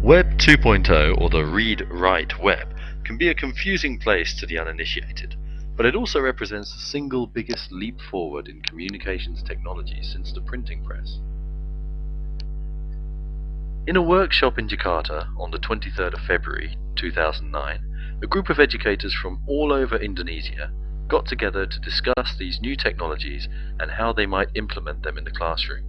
Web 2.0, or the read-write web, can be a confusing place to the uninitiated, but it also represents the single biggest leap forward in communications technology since the printing press. In a workshop in Jakarta on the 23rd of February 2009, a group of educators from all over Indonesia got together to discuss these new technologies and how they might implement them in the classroom.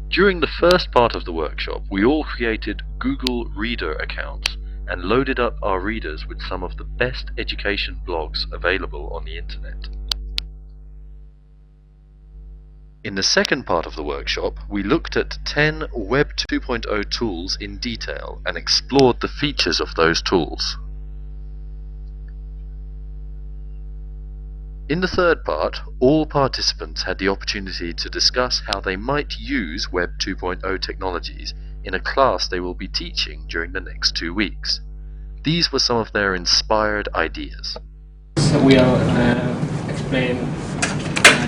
During the first part of the workshop, we all created Google Reader accounts and loaded up our readers with some of the best education blogs available on the internet. In the second part of the workshop, we looked at 10 Web 2.0 tools in detail and explored the features of those tools. In the third part, all participants had the opportunity to discuss how they might use Web 2.0 technologies in a class they will be teaching during the next 2 weeks. These were some of their inspired ideas. So we'll explain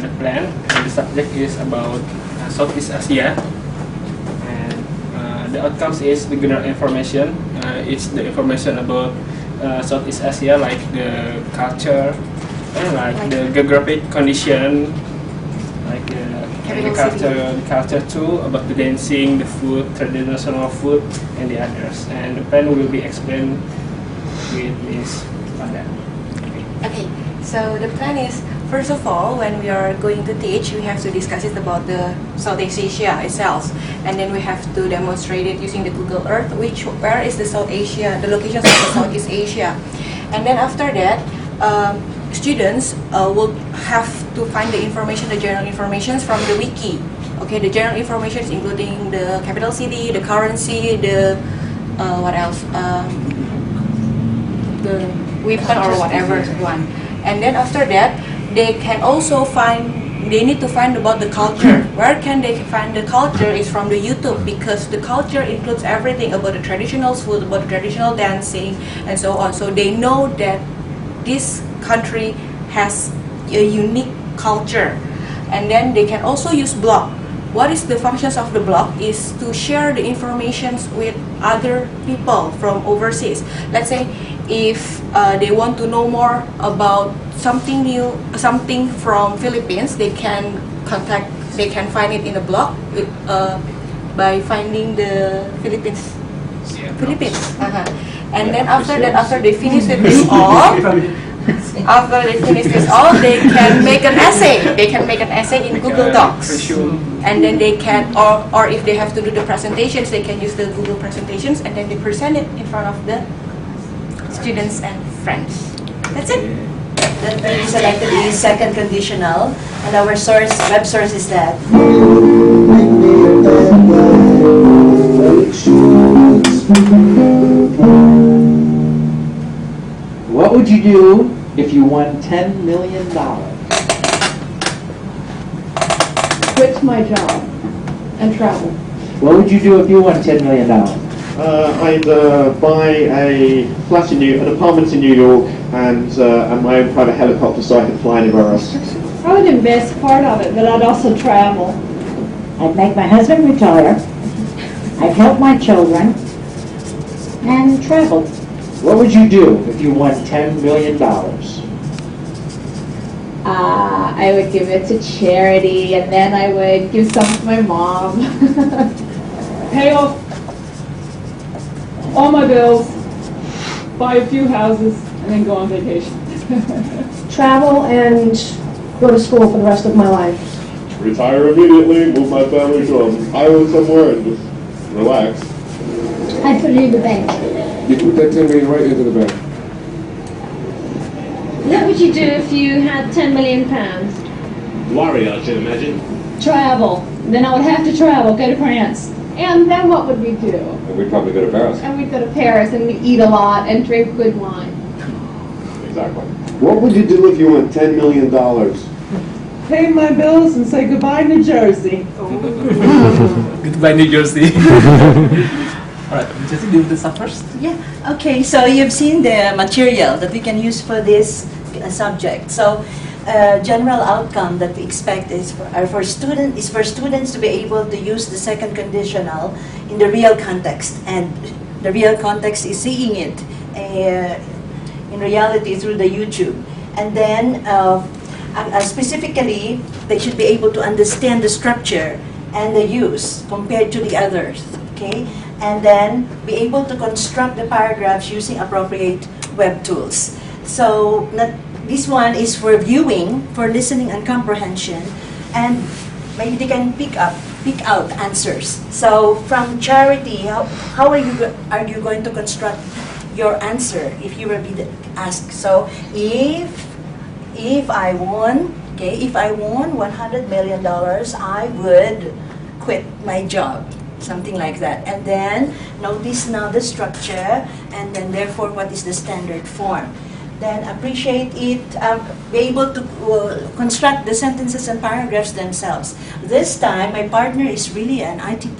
the plan. The subject is about Southeast Asia, and the outcomes is the general information. It's the information about Southeast Asia, like the culture, like the geographic condition, like the culture too, about the dancing, the food, traditional food, and the others. And the plan will be explained with Ms. Pada. Okay, so the plan is, first of all, when we are going to teach, we have to discuss it about the Southeast Asia itself, and then we have to demonstrate it using the Google Earth, where is the South Asia, the locations of the Southeast Asia. And then after that, students will have to find the information, the general information from the wiki. Okay, the general information is including the capital city, the currency, the what else? The weapon or whatever one. And then after that, they can also they need to find about the culture. Where can they find the culture is from the YouTube, because the culture includes everything about the traditional food, about the traditional dancing, and so on. So they know that this country has a unique culture. And then they can also use blog. What is the functions of the blog is to share the information with other people from overseas. Let's say if they want to know more about something new, something from Philippines, they can find it in a blog by finding the Philippines. And then after that, after they finish with this all, they can make an essay. They can make an essay in Google Docs, and then they can, or if they have to do the presentations, they can use the Google presentations, and then they present it in front of the students and friends. That's it. Then we selected the second conditional, and our web source is that. What would you do if you won $10 million? Quit my job and travel. What would you do if you won $10 million? I'd buy an apartment in New York and my own private helicopter so I could fly anywhere else. I would invest part of it, but I'd also travel. I'd make my husband retire. I'd help my children and travel. What would you do if you won $10 million? I would give it to charity, and then I would give some to my mom. Pay off all my bills, buy a few houses, and then go on vacation. Travel and go to school for the rest of my life. Retire immediately, move my family to an island somewhere and just relax. I'd put it in the bank. You put that 10 million right into the bank. What would you do if you had £10 million? Worry, I should imagine. Travel. Then I would have to travel, go to France. And then what would we do? And we'd probably go to Paris. And we'd go to Paris and we'd eat a lot and drink good wine. Exactly. What would you do if you won $10 million? Pay my bills and say goodbye, New Jersey. Goodbye, New Jersey. Alright, Jesse, do the stuff first. Yeah, okay, so you've seen the material that we can use for this subject. So general outcome that we expect is for students to be able to use the second conditional in the real context, and the real context is seeing it in reality through the YouTube. And then specifically, they should be able to understand the structure and the use compared to the others, okay? And then be able to construct the paragraphs using appropriate web tools. So this one is for viewing, for listening and comprehension, and maybe they can pick out answers. So from Charity, how are you going to construct your answer if you were asked? So if I won, okay, if I won $100 million, I would quit my job, something like that. And then notice now the structure, and then therefore what is the standard form. Then appreciate it, be able to construct the sentences and paragraphs themselves. This time, my partner is really an IT